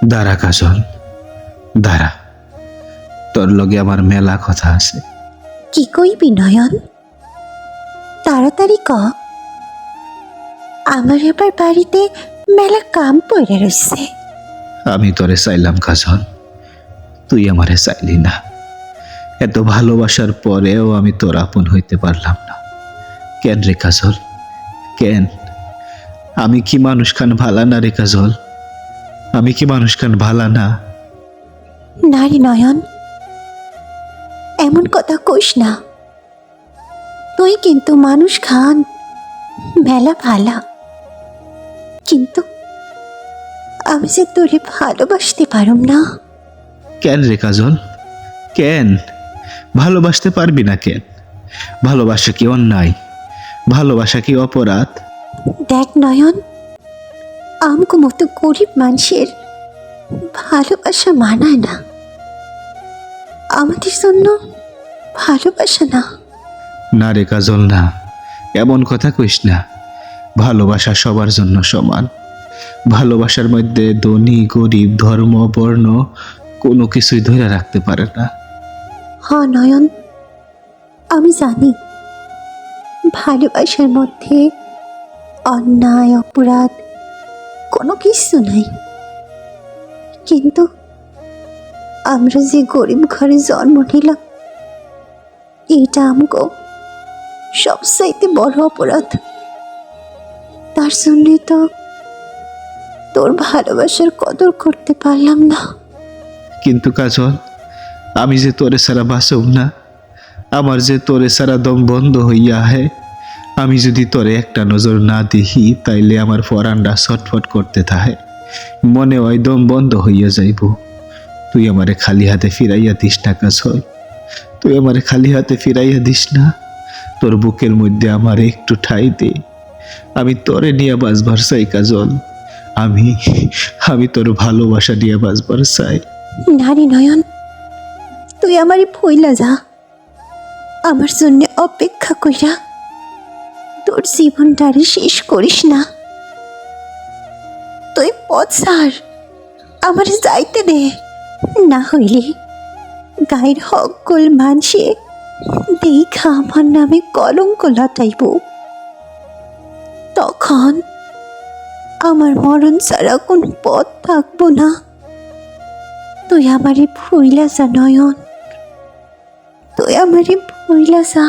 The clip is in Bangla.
দাঁড়া কাজল, দাঁড়া, তোর লগে আমার মেলা কথা আছে। কি কইবি নয়ন? তাড়াতাড়ি ক। আমার এবার বাড়িতে মেলা কাম পড়ে রয়েছে। আমি তোরে চাইলাম কাজল, তুই আমারে চাইলি না। এত ভালোবাসার পরেও আমি তোর আপন হইতে পারলাম না। কেন রে কাজল, কেন? আমি কি মানুষ খান ভালা না রে কাজল? আমি কি মানুষ খান ভালা না? নারী নয়ন, এমন কথা কইস না। তুই কিন্তু মানুষ খান মেলা ভালা, কিন্তু আমি যে তোরে ভালোবাসতে পারুম না। কেন রে কাজল, কেন? ভালোবাসতে পারবি না কেন? ভালোবাসা কি অন্যায়? ভালোবাসা কি অপরাধ? দেখ নয়ন, আমগো মতো গরিব মানুষের ভালোবাসা মানায় না। আমাদের জন্য ভালোবাসা না। না রে কাজল, না, এমন কথা কইস না। ভালোবাসা সবার জন্য সমান। ভালোবাসার মধ্যে ধনী গরিব ধর্ম বর্ণ কোনো কিছুই ধরে রাখতে পারে না। হ্যাঁ নয়ন, আমি জানি ভালোবাসার মধ্যে অন্যায় অপরাধ কোনো কিছু নাই, কিন্তু আমরা যে গরিব ঘরে জন্ম নিলাম, এটা আমগো সবচাইতে বড় অপরাধ। তার জন্যে তো তোর ভালোবাসার কদর করতে পারলাম না। কিন্তু কাজল, আমি যে তোরে ছাড়া বাঁচব না। আমার যে তোরে ছাড়া দম বন্ধ হইয়া আহে। আমি যদি তোরে একটা নজর না দেখি, তাইলে আমার পরানটা ছটফট করতে থাকে। মনে হয় দম বন্ধ হইয়া যাইব। তুই আমারে খালি হাতে ফিরাইয়া দিস না কাজল, তুই আমারে খালি হাতে ফিরাইয়া দিস না। তোর বুকের মধ্যে আমার একটু ঠাই দে। আমি তোরে নিয়ে বাঁচবার চাই কাজল। আমি আমি তোর ভালোবাসা নিয়ে বাঁচবার চাই। নারী নয়ন, তুই আমারই ভইলা যা। আমার জন্য অপেক্ষা কইরা তোর জীবনটারে শেষ করিস না। তুই পথ ছাড়, আমার যাইতে দে। না হইলে গায়ের হকল মানসে দেখা আমার নামে কলঙ্ক লাটাইব। তখন আমার মরণ ছাড়া কোন পথ থাকবো না। তুই আমারে ভুইলা যা নয়ন, তুই আমারে ভুইলা যা।